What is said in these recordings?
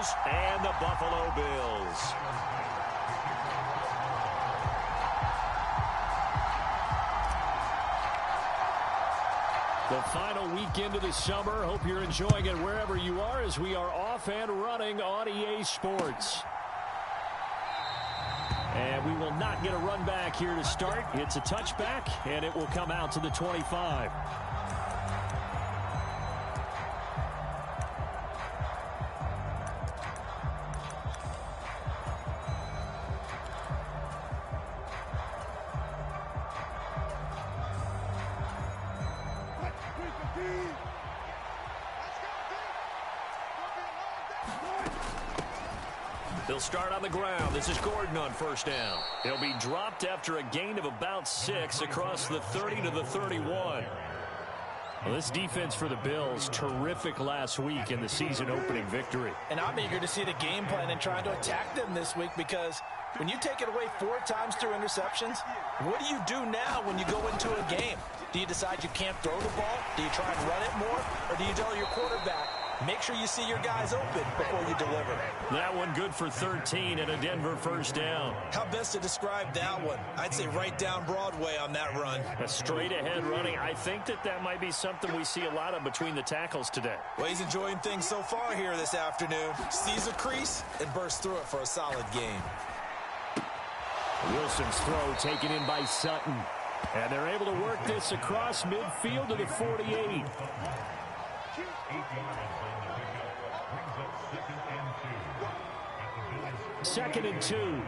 Broncos and the Buffalo Bills. The final weekend of the summer. Hope you're enjoying it wherever you are as we are off and running on EA Sports. And we will not get a run back here to start. It's a touchback, and it will come out to the 25. They'll start on the ground. This is Gordon on first down. He'll be dropped after a gain of about 6 across the 30 to the 31. Well, this defense for the Bills, terrific last week in the season-opening victory. And I'm eager to see the game plan and trying to attack them this week, because when you take it away 4 times through interceptions, what do you do now when you go into a game? Do you decide you can't throw the ball? Do you try and run it more? Or do you tell your quarterback, make sure you see your guys open before you deliver? That one good for 13 and a Denver first down. How best to describe that one? I'd say right down Broadway on that run. A straight-ahead running. I think that might be something we see a lot of between the tackles today. Well, he's enjoying things so far here this afternoon. Sees a crease and bursts through it for a solid gain. Wilson's throw taken in by Sutton. And they're able to work this across midfield to the 48. Second and 2.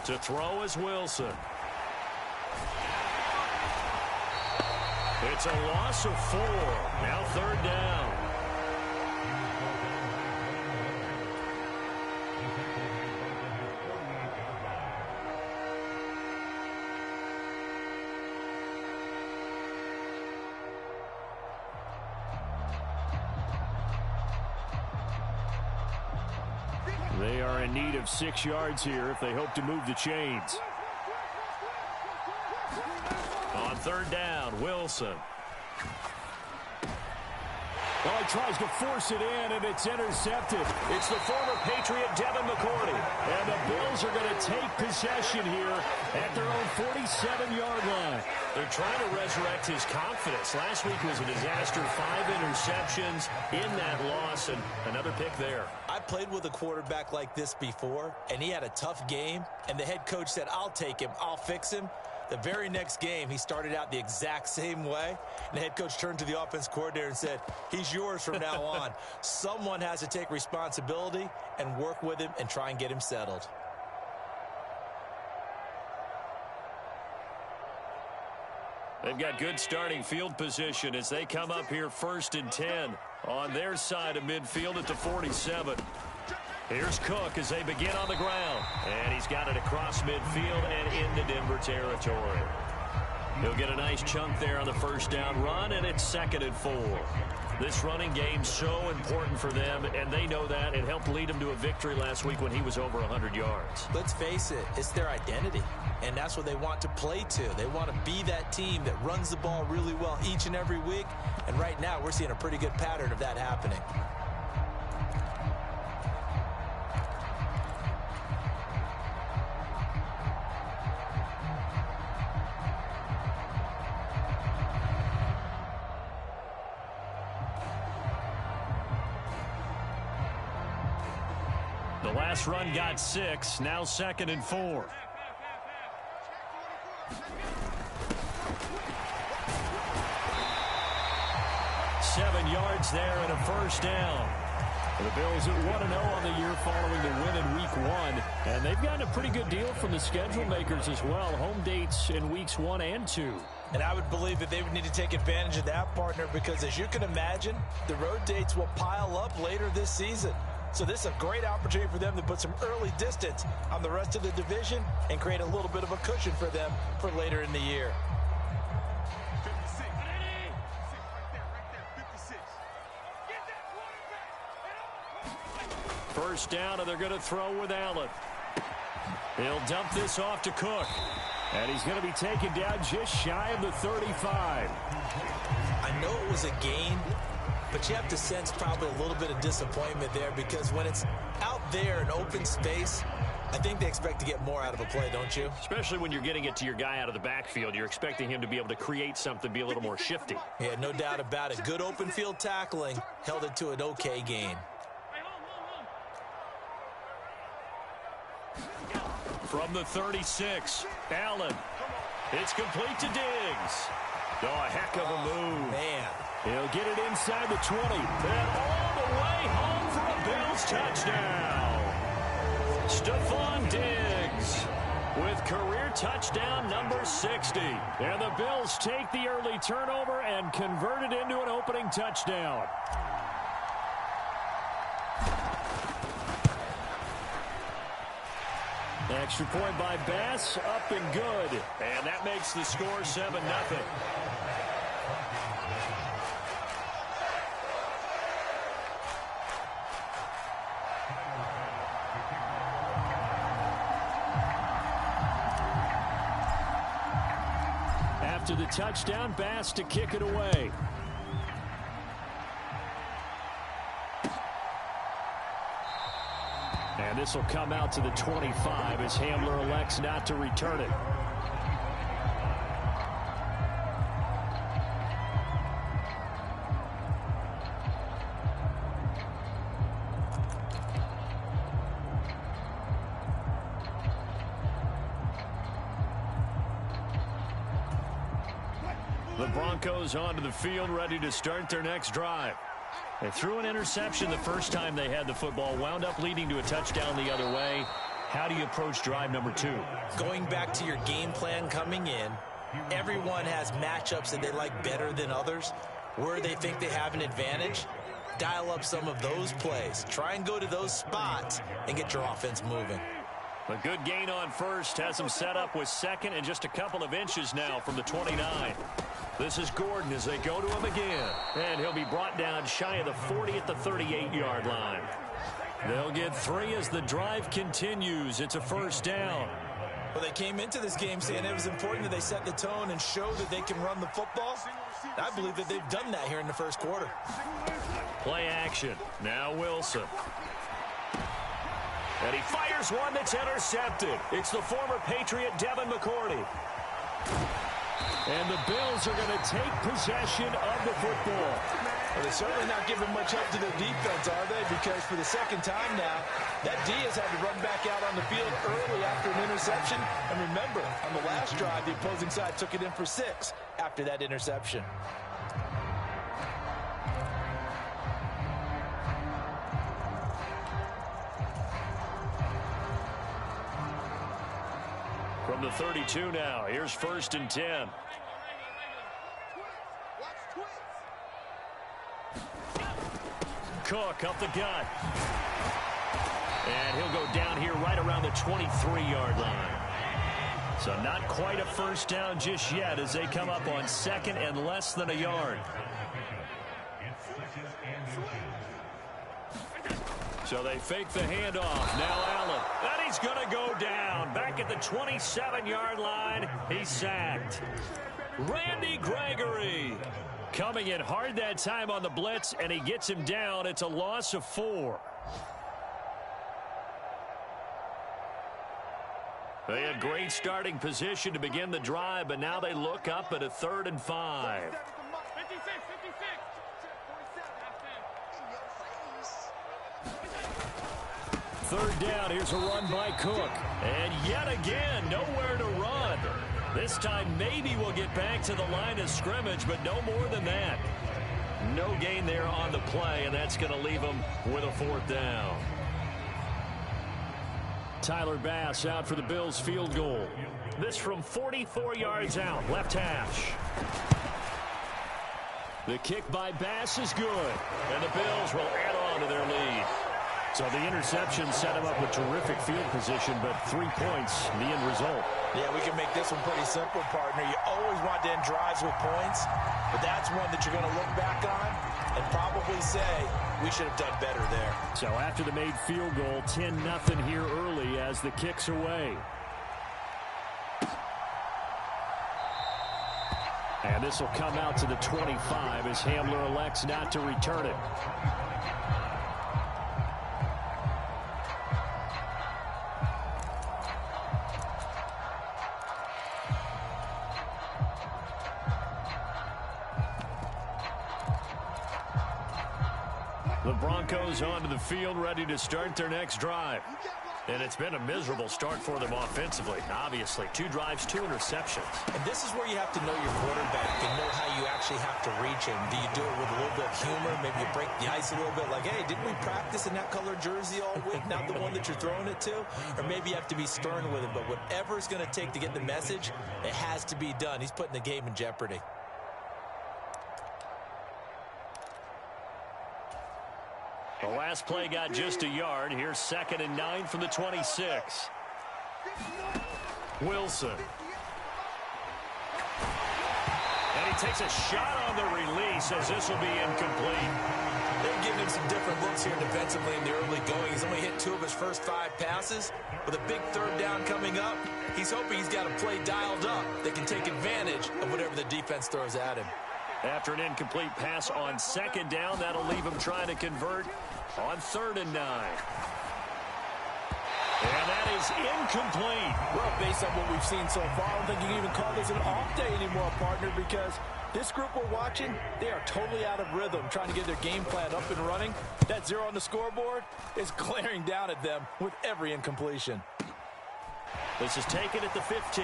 To throw is Wilson. It's a loss of 4. Now third down. They are in need of 6 yards here if they hope to move the chains. On third down, Wilson. Well, he tries to force it in, and it's intercepted. It's the former Patriot Devin McCourty. And the Bills are going to take possession here at their own 47-yard line. They're trying to resurrect his confidence. Last week was a disaster. 5 interceptions in that loss, and another pick there. I played with a quarterback like this before, and he had a tough game, and the head coach said, I'll take him, I'll fix him. The very next game, he started out the exact same way. And the head coach turned to the offense coordinator and said, he's yours from now on. Someone has to take responsibility and work with him and try and get him settled. They've got good starting field position as they come up here first and 10 on their side of midfield at the 47. Here's Cook as they begin on the ground. And he's got it across midfield and into Denver territory. He'll get a nice chunk there on the first down run, and it's second and 4. This running game's so important for them, and they know that. It helped lead them to a victory last week when he was over 100 yards. Let's face it, it's their identity, and that's what they want to play to. They want to be that team that runs the ball really well each and every week, and right now we're seeing a pretty good pattern of that happening. The last run got 6, now second and 4. Seven yards there and a first down. The Bills at 1-0 on the year following the win in Week 1. And they've gotten a pretty good deal from the schedule makers as well. Home dates in Weeks 1 and 2. And I would believe that they would need to take advantage of that, partner, because as you can imagine, the road dates will pile up later this season. So this is a great opportunity for them to put some early distance on the rest of the division and create a little bit of a cushion for them for later in the year. first down, and they're going to throw with Allen. He'll dump this off to Cook. And he's going to be taken down just shy of the 35. I know it was a gain, but you have to sense probably a little bit of disappointment there, because when it's out there in open space, I think they expect to get more out of a play, don't you? Especially when you're getting it to your guy out of the backfield. You're expecting him to be able to create something, be a little more shifty. Yeah, no doubt about it. Good open field tackling held it to an okay gain. From the 36, Allen. It's complete to Diggs. Oh, a heck of a move. Man. He'll get it inside the 20. And all the way home for a Bills touchdown. Stephon Diggs with career touchdown number 60. And the Bills take the early turnover and convert it into an opening touchdown. Extra point by Bass, up and good. And that makes the score 7-0. After the touchdown, Bass to kick it away. And this will come out to the 25 as Hamler elects not to return it. The Broncos onto the field, ready to start their next drive. They threw an interception the first time they had the football, wound up leading to a touchdown the other way. How do you approach drive number 2? Going back to your game plan coming in, everyone has matchups that they like better than others. Where they think they have an advantage, dial up some of those plays. Try and go to those spots and get your offense moving. A good gain on first has them set up with second and just a couple of inches now from the 29. This is Gordon as they go to him again. And he'll be brought down shy of the 40 at the 38-yard line. They'll get 3 as the drive continues. It's a first down. Well, they came into this game saying it was important that they set the tone and show that they can run the football. I believe that they've done that here in the first quarter. Play action. Now Wilson. And he fires one that's intercepted. It's the former Patriot Devin McCourty. And the Bills are going to take possession of the football. Well, they're certainly not giving much help to their defense, are they? Because for the second time now, that D has had to run back out on the field early after an interception. And remember, on the last drive, the opposing side took it in for 6 after that interception. From the 32 now, here's 1st and 10. Cook up the gut. And he'll go down here right around the 23-yard line. So not quite a first down just yet as they come up on 2nd and less than a yard. So they fake the handoff. Now Allen. And he's going to go down. Back at the 27-yard line. He's sacked. Randy Gregory coming in hard that time on the blitz, and he gets him down. It's a loss of 4. They had great starting position to begin the drive, but now they look up at a 3rd and 5. Third down, here's a run by Cook. And yet again, nowhere to run. This time maybe we'll get back to the line of scrimmage, but no more than that. No gain there on the play, and that's going to leave them with a 4th down. Tyler Bass out for the Bills field goal. This from 44 yards out, left hash. The kick by Bass is good, and the Bills will add on to their lead. So the interception set him up with terrific field position, but 3 points, the end result. Yeah, we can make this one pretty simple, partner. You always want to end drives with points, but that's one that you're going to look back on and probably say we should have done better there. So after the made field goal, 10-0 here early as the kick's away. And this will come out to the 25 as Hamler elects not to return it. The Broncos onto the field, ready to start their next drive. And it's been a miserable start for them offensively. Obviously, 2 drives, 2 interceptions. And this is where you have to know your quarterback and know how you actually have to reach him. Do you do it with a little bit of humor? Maybe you break the ice a little bit like, hey, didn't we practice in that color jersey all week? Not the one that you're throwing it to? Or maybe you have to be stern with him. But whatever it's going to take to get the message, it has to be done. He's putting the game in jeopardy. The last play got just a yard. Here's 2nd and 9 from the 26. Wilson. And he takes a shot on the release as this will be incomplete. They're giving him some different looks here defensively in the early going. He's only hit 2 of his first 5 passes. With a big 3rd down coming up, he's hoping he's got a play dialed up that can take advantage of whatever the defense throws at him. After an incomplete pass on 2nd down, that'll leave him trying to convert on 3rd and 9. And that is incomplete. Well, based on what we've seen so far, I don't think you can even call this an off day anymore, partner, because this group we're watching, they are totally out of rhythm, trying to get their game plan up and running. That 0 on the scoreboard is glaring down at them with every incompletion. This is taken at the 15.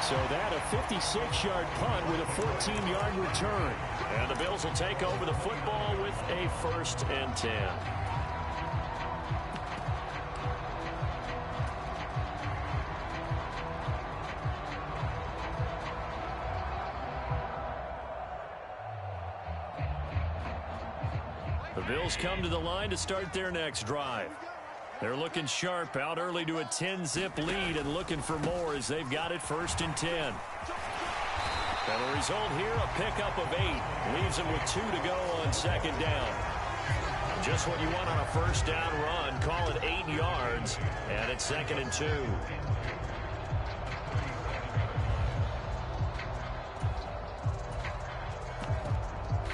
So that a 56-yard punt with a 14-yard return. And the Bills will take over the football with a 1st and 10. The Bills come to the line to start their next drive. They're looking sharp, out early to a 10-zip lead and looking for more as they've got it 1st and 10. And the result here, a pickup of 8. Leaves them with 2 to go on 2nd down. Just what you want on a 1st down run. Call it 8 yards, and it's 2nd and 2.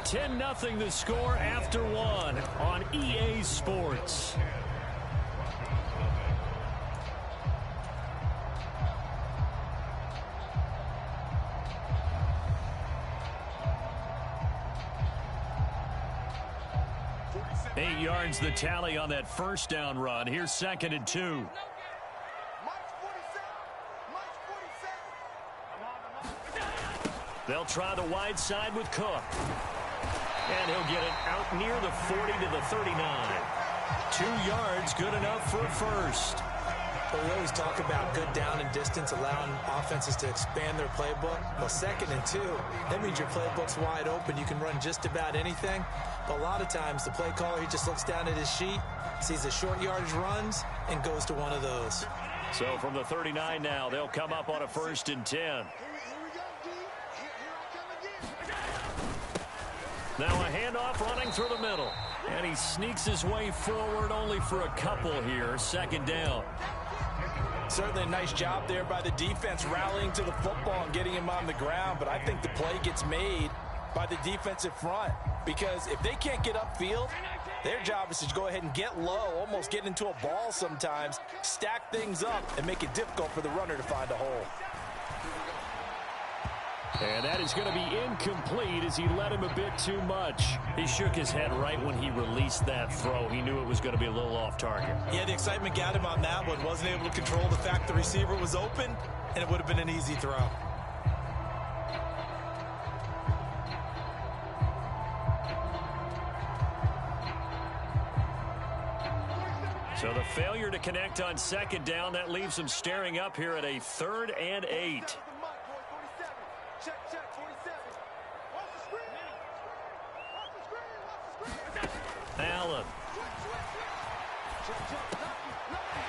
$10-0 the score after 1 on EA Sports. Eight yards the tally on that 1st down run. Here's 2nd and 2. They'll try the wide side with Cook. And he'll get it out near the 40 to the 39. 2 yards, good enough for a 1st. But we always talk about good down and distance, allowing offenses to expand their playbook. Well, 2nd and 2, that means your playbook's wide open. You can run just about anything. But a lot of times, the play caller, he just looks down at his sheet, sees the short yardage runs, and goes to one of those. So from the 39 now, they'll come up on a 1st and 10. Now a handoff running through the middle. And he sneaks his way forward only for a couple here. 2nd down. Certainly a nice job there by the defense rallying to the football and getting him on the ground. But I think the play gets made by the defensive front. Because if they can't get upfield, their job is to go ahead and get low, almost get into a ball sometimes, stack things up, and make it difficult for the runner to find a hole. And that is going to be incomplete as he let him a bit too much. He shook his head right when he released that throw. He knew it was going to be a little off target. Yeah, the excitement got him on that one. Wasn't able to control the fact the receiver was open, and it would have been an easy throw. So the failure to connect on 2nd down, that leaves him staring up here at a 3rd and 8. Allen.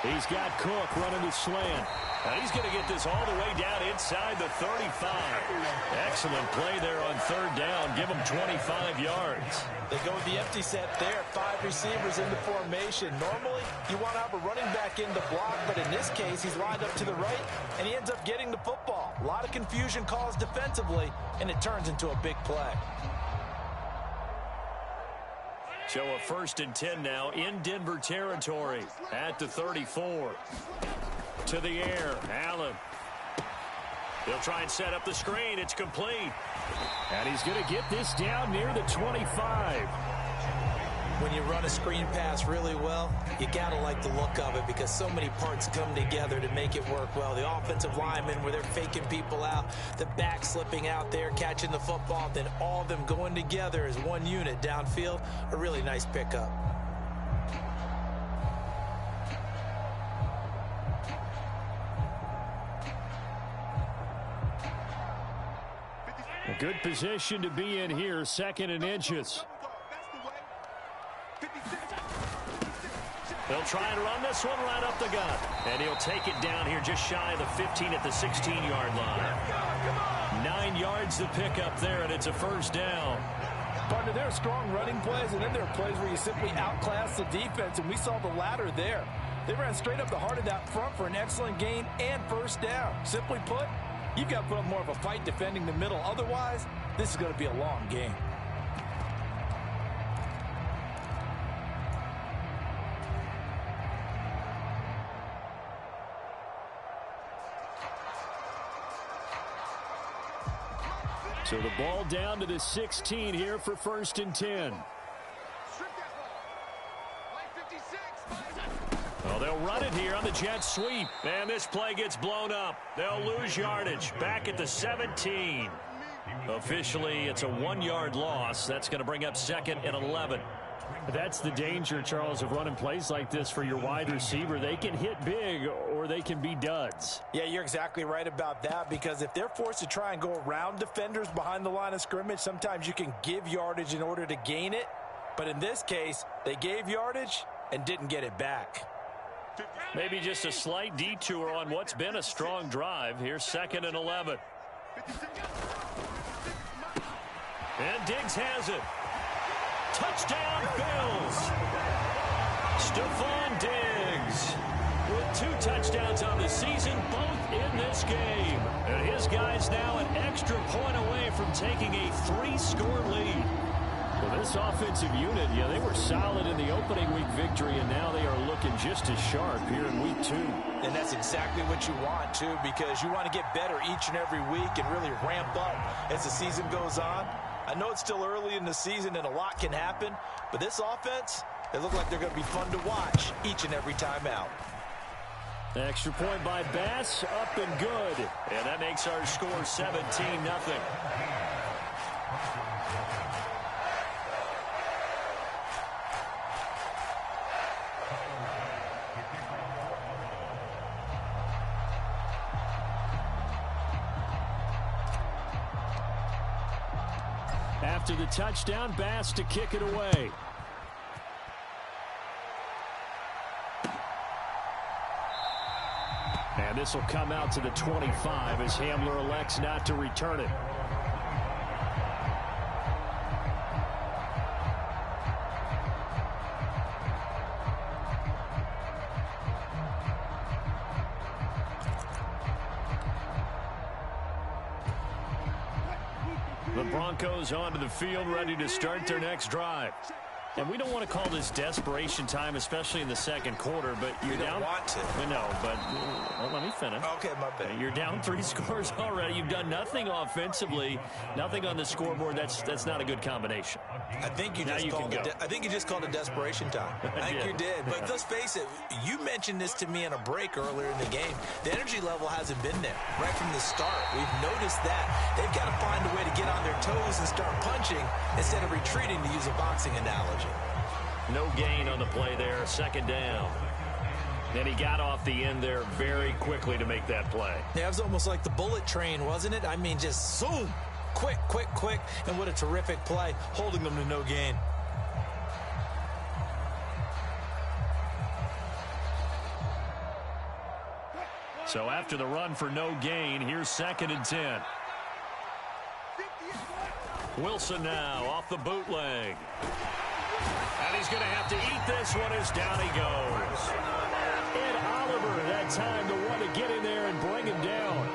He's got Cook running the slant. Now he's going to get this all the way down inside the 35. Excellent play there on third down. Give him 25 yards. They go with the empty set there. 5 receivers in the formation. Normally, you want to have a running back in the block, but in this case, he's lined up to the right, and he ends up getting the football. A lot of confusion caused defensively, and it turns into a big play. So a 1st and 10 now in Denver territory at the 34. To the air, Allen. He'll try and set up the screen. It's complete. And he's going to get this down near the 25. When you run a screen pass really well, you got to like the look of it because so many parts come together to make it work well. The offensive linemen, where they're faking people out, the back slipping out there, catching the football, then all of them going together as one unit downfield. A really nice pickup. A good position to be in here, 2nd and inches. They'll try and run this one right up the gut. And he'll take it down here just shy of the 15 at the 16-yard line. 9 yards to pick up there, and it's a 1st down. Partner, there are strong running plays, and then there are plays where you simply outclass the defense, and we saw the latter there. They ran straight up the heart of that front for an excellent gain and 1st down. Simply put, you've got to put up more of a fight defending the middle. Otherwise, this is going to be a long game. So the ball down to the 16 here for 1st and 10. Well, they'll run it here on the jet sweep. And this play gets blown up. They'll lose yardage back at the 17. Officially, it's a 1-yard loss. That's going to bring up 2nd and 11. That's the danger, Charles, of running plays like this for your wide receiver. They can hit big or they can be duds. Yeah, you're exactly right about that, because if they're forced to try and go around defenders behind the line of scrimmage, sometimes you can give yardage in order to gain it. But in this case, they gave yardage and didn't get it back. Maybe just a slight detour on what's been a strong drive. Here's 2nd and 11. And Diggs has it. Touchdown, Bills. Stephon Diggs with 2 touchdowns on the season, both in this game. And his guys now an extra point away from taking a 3-score lead. Well, this offensive unit, yeah, they were solid in the opening week victory, and now they are looking just as sharp here in week 2. And that's exactly what you want, too, because you want to get better each and every week and really ramp up as the season goes on. I know it's still early in the season and a lot can happen, but this offense, they look like they're going to be fun to watch each and every time out. Extra point by Bass, up and good. And that makes our score 17-0. After the touchdown, Bass to kick it away. And this will come out to the 25 as Hamler elects not to return it. The Broncos onto the field, ready to start their next drive. And we don't want to call this desperation time, especially in the 2nd quarter, but you're down. You don't want to. I know, but well, let me finish. Okay, my bad. You're down 3 scores already. You've done nothing offensively, nothing on the scoreboard. That's not a good combination. I think you just called it desperation time. I think you did. But let's face it, you mentioned this to me in a break earlier in the game. The energy level hasn't been there right from the start. We've noticed that. They've got to find a way to get on their toes and start punching instead of retreating, to use a boxing analogy. No gain on the play there, 2nd down. And he got off the end there very quickly to make that play. Yeah, it was almost like the bullet train, wasn't it? I mean, just zoom. Quick, quick, quick. And what a terrific play, holding them to no gain. So after the run for no gain, here's 2nd and 10. Wilson now off the bootleg. And he's going to have to eat this one as down he goes. Ed Oliver that time the one to get in there and bring him down.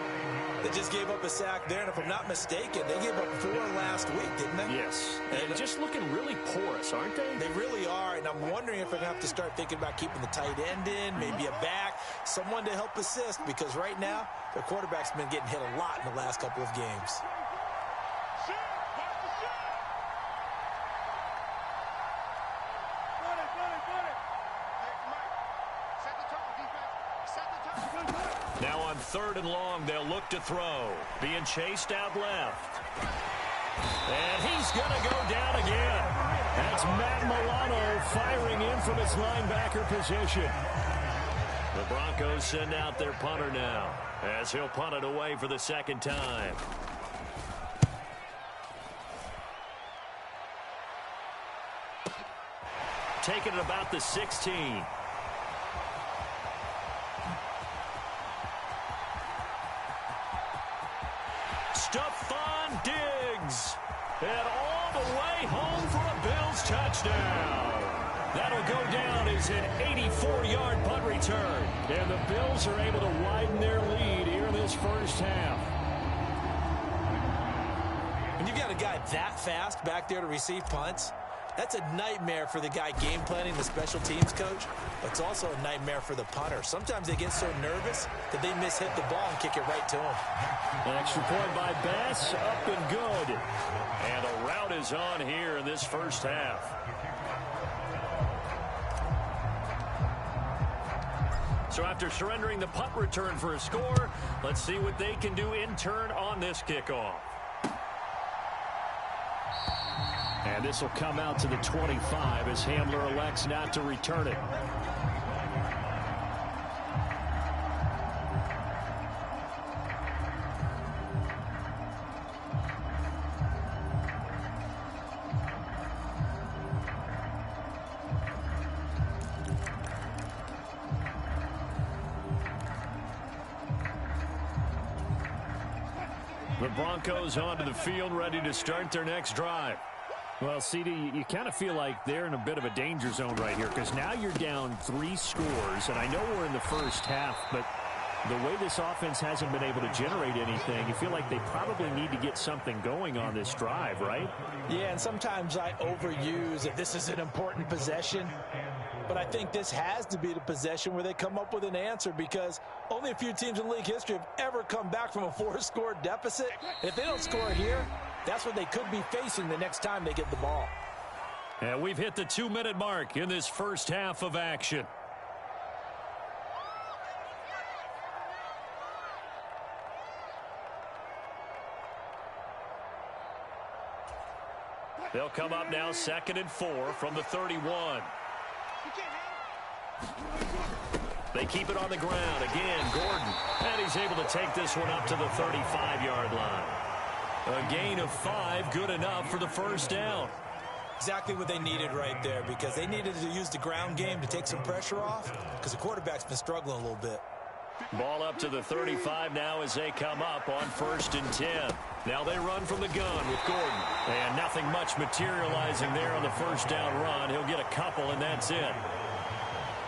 They just gave up a sack there, and if I'm not mistaken, they gave up 4 last week, didn't they? Yes, and just looking really porous, aren't they? They really are, and I'm wondering if they're going to have to start thinking about keeping the tight end in, maybe a back, someone to help assist, because right now, their quarterback's been getting hit a lot in the last couple of games. Now on 3rd and long, they'll look to throw. Being chased out left. And he's going to go down again. That's Matt Milano firing in from his linebacker position. The Broncos send out their punter now as he'll punt it away for the 2nd time. Taking it about the 16. Stephon Diggs. And all the way home for a Bills touchdown. That'll go down as an 84-yard punt return. And the Bills are able to widen their lead here in this first half. When you've got a guy that fast back there to receive punts, that's a nightmare for the guy game planning, the special teams coach. But it's also a nightmare for the punter. Sometimes they get so nervous that they mishit the ball and kick it right to him. An extra point by Bass, up and good. And a rout is on here in this first half. So after surrendering the punt return for a score, let's see what they can do in turn on this kickoff. And this will come out to the 25 as Hamler elects not to return it. The Broncos onto the field, ready to start their next drive. Well, CD, you kind of feel like they're in a bit of a danger zone right here because now you're down 3 scores, and I know we're in the first half, but the way this offense hasn't been able to generate anything, you feel like they probably need to get something going on this drive, right? Yeah, and sometimes I overuse it. This is an important possession, but I think this has to be the possession where they come up with an answer because only a few teams in league history have ever come back from a 4-score deficit. And if they don't score here, that's what they could be facing the next time they get the ball. And we've hit the 2-minute mark in this first half of action. They'll come up now 2nd and 4 from the 31. They keep it on the ground. Again, Gordon. And he's able to take this one up to the 35-yard line. A gain of 5, good enough for the first down. Exactly what they needed right there because they needed to use the ground game to take some pressure off because the quarterback's been struggling a little bit. Ball up to the 35 now as they come up on 1st and 10. Now they run from the gun with Gordon. And nothing much materializing there on the first down run. He'll get a couple, and that's it.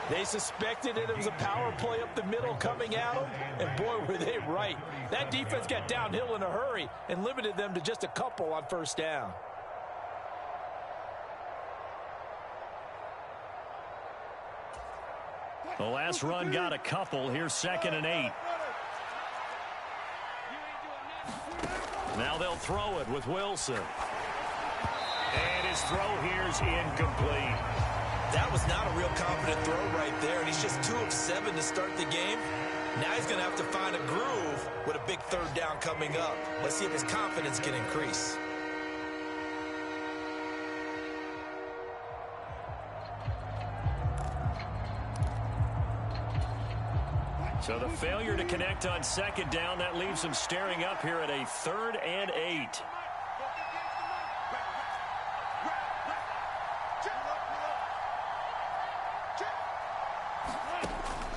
They suspected it was a power play up the middle coming at them, and boy, were they right. That defense got downhill in a hurry and limited them to just a couple on first down. The last run got a couple. Here's 2nd and 8. Now they'll throw it with Wilson. And his throw here's incomplete. That was not a real confident throw right there, and he's just 2 of 7 to start the game. Now he's going to have to find a groove with a big 3rd down coming up. Let's see if his confidence can increase. So the failure to connect on 2nd down, that leaves him staring up here at a 3rd and 8.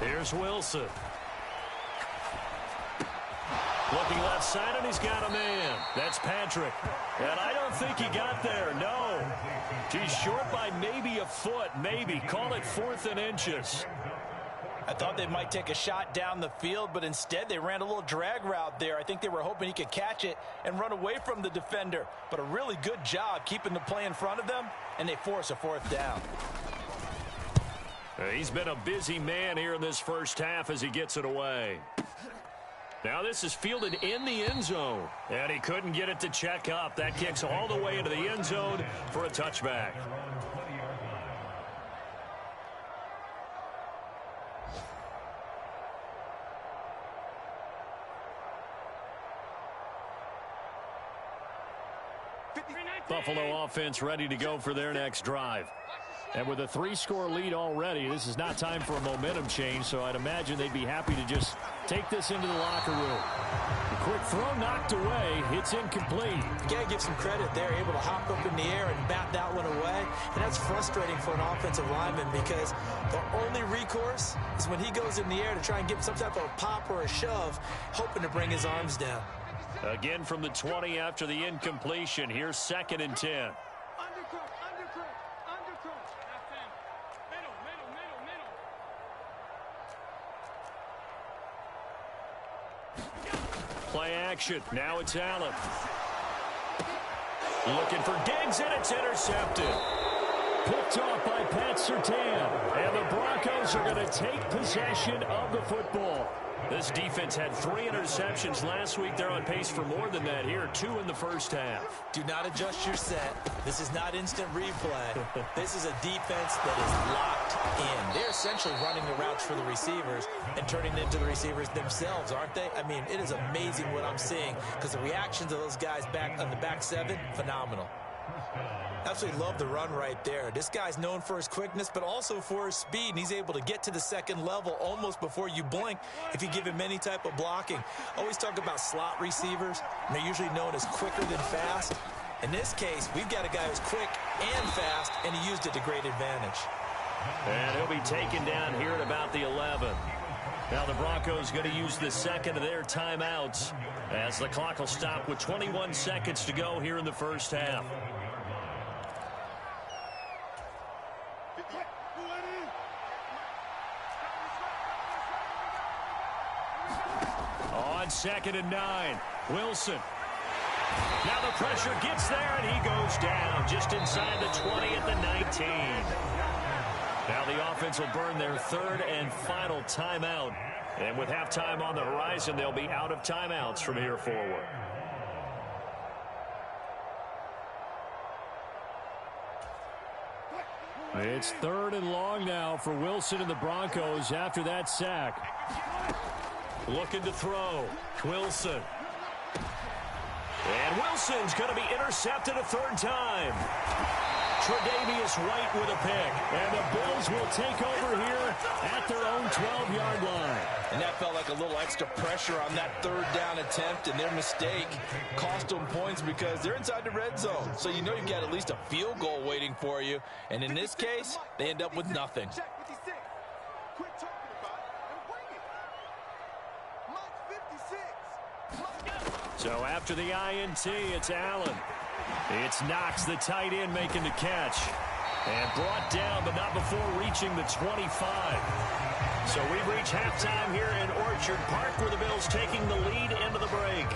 Here's Wilson. Looking left side, and he's got a man. That's Patrick. And I don't think he got there, no. He's short by maybe a foot, maybe. Call it 4th and inches. I thought they might take a shot down the field, but instead they ran a little drag route there. I think they were hoping he could catch it and run away from the defender. But a really good job keeping the play in front of them, and they force a 4th down. He's been a busy man here in this first half as he gets it away. Now this is fielded in the end zone, and he couldn't get it to check up. That kicks all the way into the end zone for a touchback. Buffalo offense ready to go for their next drive. And with a 3-score lead already, this is not time for a momentum change, so I'd imagine they'd be happy to just take this into the locker room. The quick throw knocked away. It's incomplete. You got to give some credit there, able to hop up in the air and bat that one away. And that's frustrating for an offensive lineman because the only recourse is when he goes in the air to try and give some type of a pop or a shove, hoping to bring his arms down. Again from the 20 after the incompletion. Here's 2nd and 10. Play action. Now it's Allen. Looking for Diggs, and it's intercepted. Picked off by Pat Surtain. And the Broncos are going to take possession of the football. This defense had 3 interceptions last week. They're on pace for more than that here. 2 in the first half. Do not adjust your set. This is not instant replay. This is a defense that is locked in. They're essentially running the routes for the receivers and turning it into the receivers themselves, aren't they? I mean, it is amazing what I'm seeing because the reactions of those guys back on the back 7, phenomenal. Absolutely love the run right there. This guy's known for his quickness, but also for his speed, and he's able to get to the second level almost before you blink if you give him any type of blocking. Always talk about slot receivers, and they're usually known as quicker than fast. In this case, we've got a guy who's quick and fast, and he used it to great advantage. And he'll be taken down here at about the 11. Now the Broncos going to use the second of their timeouts as the clock will stop with 21 seconds to go here in the first half. On 2nd and 9, Wilson. Now the pressure gets there, and he goes down just inside the 20 at the 19. Now the offense will burn their 3rd and final timeout. And with halftime on the horizon, they'll be out of timeouts from here forward. It's 3rd and long now for Wilson and the Broncos after that sack. Looking to throw. Wilson. And Wilson's going to be intercepted a 3rd time. Tre'Davious White with a pick. And the Bills will take over here at their own 12-yard line. And that felt like a little extra pressure on that 3rd down attempt, and their mistake cost them points because they're inside the red zone. So you know you've got at least a field goal waiting for you. And in this case, they end up with nothing. So after the INT, it's Allen. It's Knox, the tight end, making the catch. And brought down, but not before reaching the 25. So we've reached halftime here in Orchard Park, where the Bills taking the lead into the break.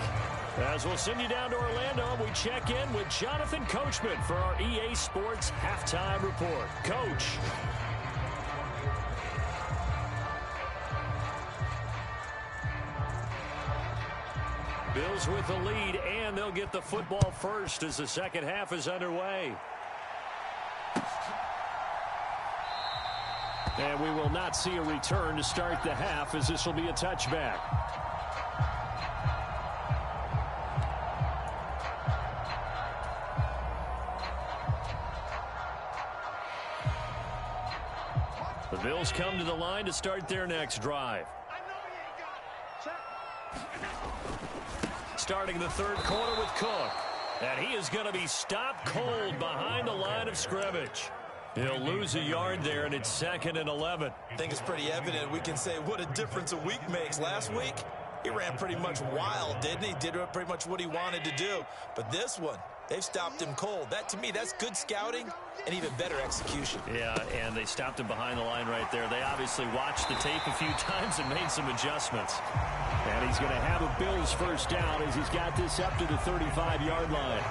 As we'll send you down to Orlando, we check in with Jonathan Coachman for our EA Sports Halftime Report. Coach. Bills with the lead, and they'll get the football first as the second half is underway. And we will not see a return to start the half, as this will be a touchback. The Bills come to the line to start their next drive. Starting the 3rd quarter with Cook. And he is going to be stopped cold behind the line of scrimmage. He'll lose a yard there, and it's 2nd and 11. I think it's pretty evident. We can say what a difference a week makes. Last week, he ran pretty much wild, didn't he? Did pretty much what he wanted to do. But this one, they've stopped him cold. That, to me, that's good scouting and even better execution. Yeah, and they stopped him behind the line right there. They obviously watched the tape a few times and made some adjustments. And he's going to have a Bills first down as he's got this up to the 35-yard line.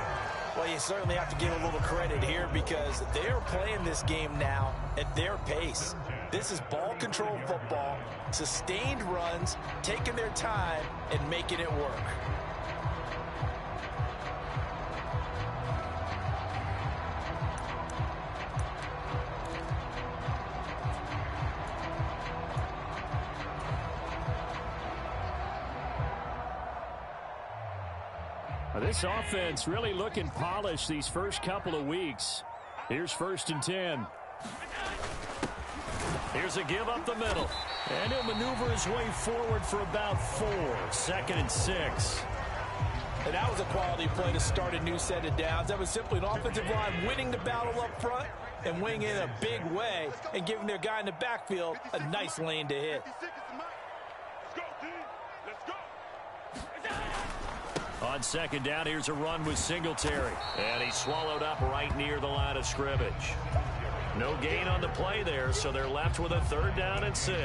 Well, you certainly have to give a little credit here because they're playing this game now at their pace. This is ball control football, sustained runs, taking their time and making it work. This offense really looking polished these first couple of weeks. Here's 1st and 10. Here's a give up the middle. And he'll maneuver his way forward for about 4. 2nd and 6. And that was a quality play to start a new set of downs. That was simply an offensive line winning the battle up front and winning in a big way and giving their guy in the backfield a nice lane to hit. On 2nd down, here's a run with Singletary. And he's swallowed up right near the line of scrimmage. No gain on the play there, so they're left with a 3rd down and 6.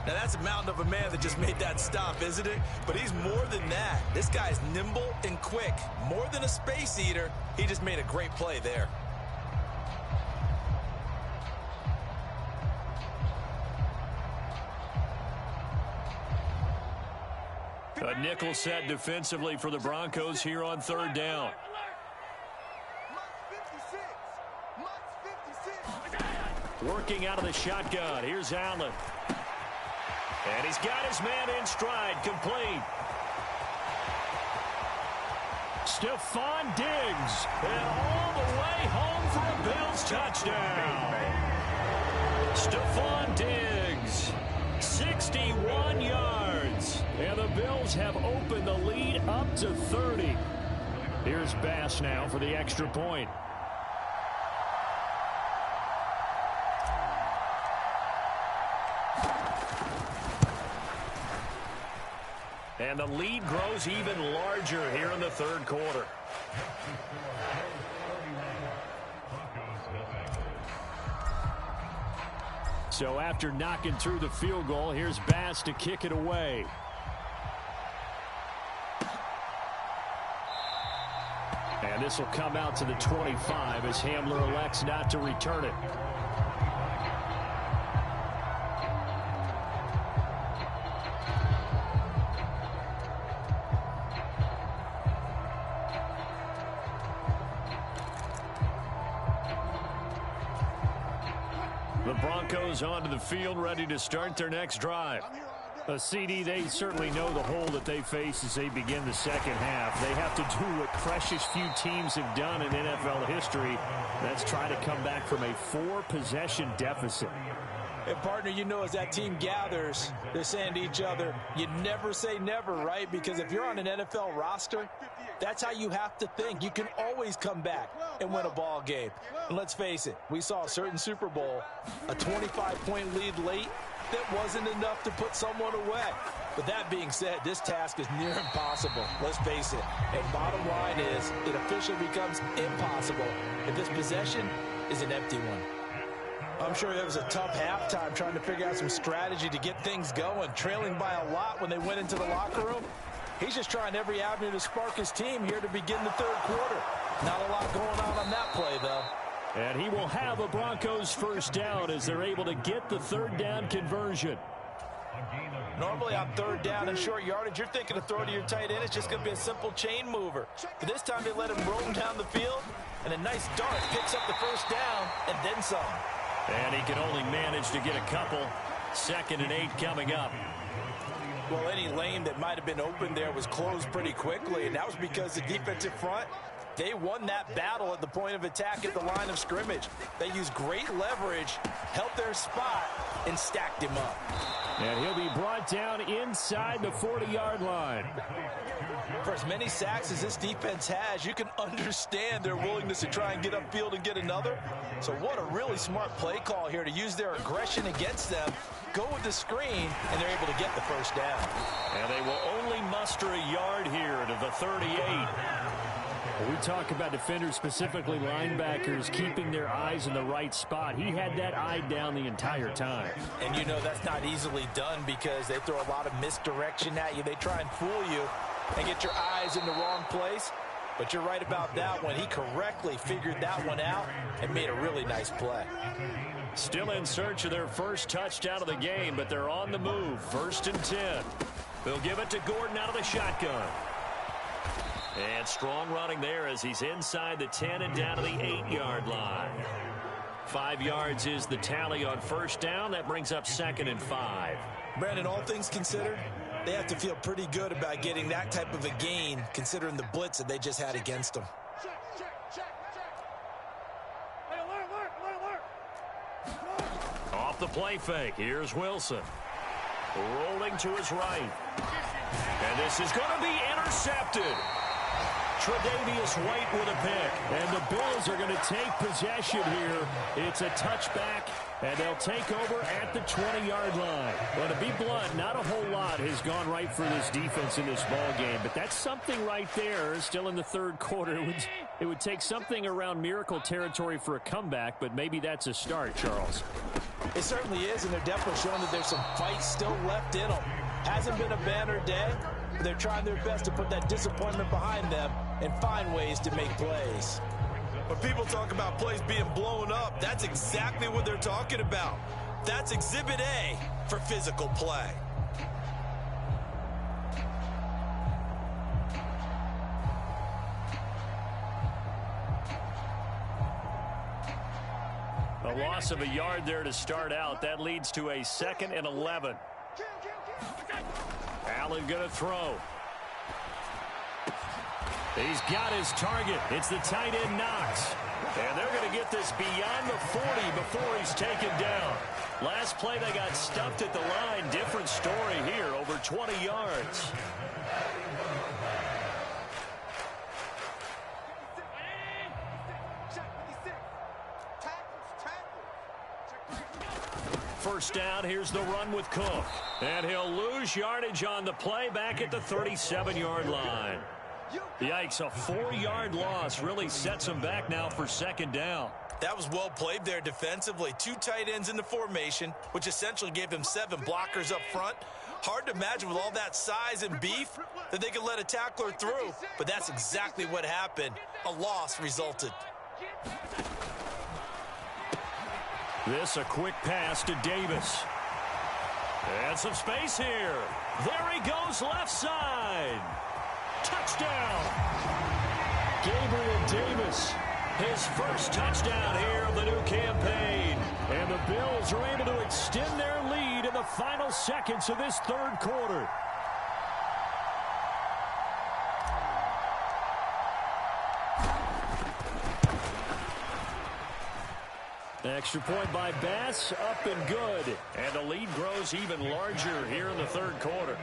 Now, that's a mountain of a man that just made that stop, isn't it? But he's more than that. This guy's nimble and quick. More than a space eater, he just made a great play there. A nickel set defensively for the Broncos here on 3rd down. Working out of the shotgun. Here's Allen. And he's got his man in stride. Complete. Stephon Diggs. And all the way home for a Bills touchdown. Stephon Diggs. 61 yards. And the Bills have opened the lead up to 30. Here's Bass now for the extra point. And the lead grows even larger here in the 3rd quarter. So after knocking through the field goal, here's Bass to kick it away. And this will come out to the 25 as Hamler elects not to return it. The Broncos onto the field, ready to start their next drive. A CD, they certainly know the hole that they face as they begin the second half. They have to do what precious few teams have done in NFL history. That's try to come back from a 4-possession deficit. And, partner, you know, as that team gathers, they're saying to each other, you never say never, right? Because if you're on an NFL roster, that's how you have to think. You can always come back and win a ball game. And let's face it, we saw a certain Super Bowl, a 25-point lead late, that wasn't enough to put someone away. But that being said, this task is near impossible. Let's face it. And bottom line is, it officially becomes impossible if this possession is an empty one. I'm sure it was a tough halftime trying to figure out some strategy to get things going. Trailing by a lot when they went into the locker room. He's just trying every avenue to spark his team here to begin the 3rd quarter. Not a lot going on that play, though. And he will have a Broncos first down as they're able to get the 3rd down conversion. Normally on 3rd down and short yardage, you're thinking to throw to your tight end. It's just going to be a simple chain mover. But this time they let him roam down the field, and a nice dart picks up the first down and then some. And he can only manage to get a couple. 2nd and 8 coming up. Well, any lane that might have been open there was closed pretty quickly, and that was because the defensive front, they won that battle at the point of attack at the line of scrimmage. They used great leverage, held their spot, and stacked him up. And he'll be brought down inside the 40-yard line. For as many sacks as this defense has, you can understand their willingness to try and get upfield and get another. So what a really smart play call here to use their aggression against them, go with the screen, and they're able to get the first down. And they will only muster a yard here to the 38. We talk about defenders, specifically linebackers, keeping their eyes in the right spot. He had that eye down the entire time. And you know that's not easily done because they throw a lot of misdirection at you. They try and fool you and get your eyes in the wrong place. But you're right about that one. He correctly figured that one out and made a really nice play. Still in search of their first touchdown of the game, but they're on the move. 1st and 10. They'll give it to Gordon out of the shotgun. And strong running there as he's inside the 10 and down to the 8-yard line. 5 yards is the tally on first down. That brings up 2nd and 5. Brandon, all things considered, they have to feel pretty good about getting that type of a gain considering the blitz that they just had against them. Off the play fake. Here's Wilson. Rolling to his right. And this is going to be intercepted. Tre'Davious White with a pick. And the Bills are going to take possession here. It's a touchback, and they'll take over at the 20-yard line. Well, to be blunt, not a whole lot has gone right for this defense in this ball game, but that's something right there. Still in the third quarter. It would take something around miracle territory for a comeback, but maybe that's a start, Charles. It certainly is, and they're definitely showing that there's some fight still left in them. Hasn't been a banner day, but they're trying their best to put that disappointment behind them and find ways to make plays. When people talk about plays being blown up, that's exactly what they're talking about. That's Exhibit A for physical play. A loss of a yard there to start out. That leads to a 2nd and 11. Allen going to throw. He's got his target. It's the tight end Knox. And they're going to get this beyond the 40 before he's taken down. Last play they got stuffed at the line. Different story here, over 20 yards. First down, here's the run with Cook. And he'll lose yardage on the play back at the 37-yard line. Yikes, a 4-yard loss really sets him back now for 2nd down. That was well played there defensively. 2 tight ends in the formation, which essentially gave him 7 blockers up front. Hard to imagine with all that size and beef that they could let a tackler through, but that's exactly what happened. A loss resulted. This a quick pass to Davis. And some space here. There he goes left side. Touchdown. Gabriel Davis, his first touchdown here of the new campaign. And the Bills are able to extend their lead in the final seconds of this third quarter. Extra point by Bass, up and good. And the lead grows even larger here in the third quarter.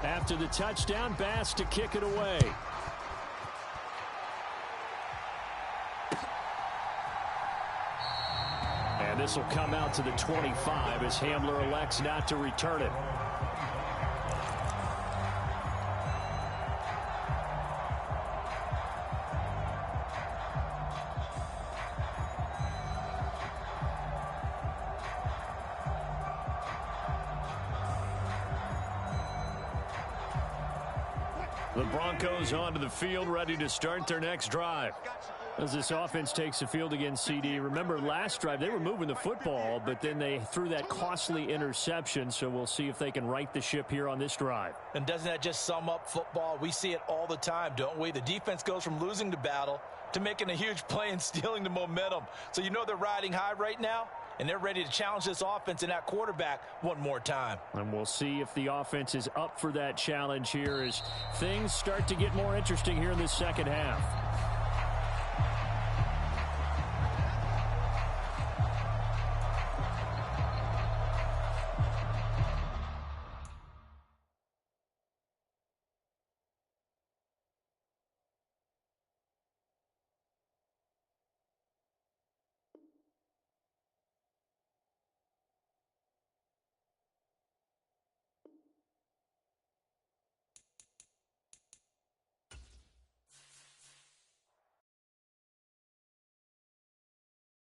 After the touchdown, Bass to kick it away. And this will come out to the 25 as Hamler elects not to return it. The Broncos onto the field, ready to start their next drive. As this offense takes the field against CD, remember last drive they were moving the football, but then they threw that costly interception, so we'll see if they can right the ship here on this drive. And doesn't that just sum up football? We see it all the time, don't we? The defense goes from losing the battle to making a huge play and stealing the momentum. So you know they're riding high right now, and they're ready to challenge this offense and that quarterback one more time. And we'll see if the offense is up for that challenge here as things start to get more interesting here in this second half.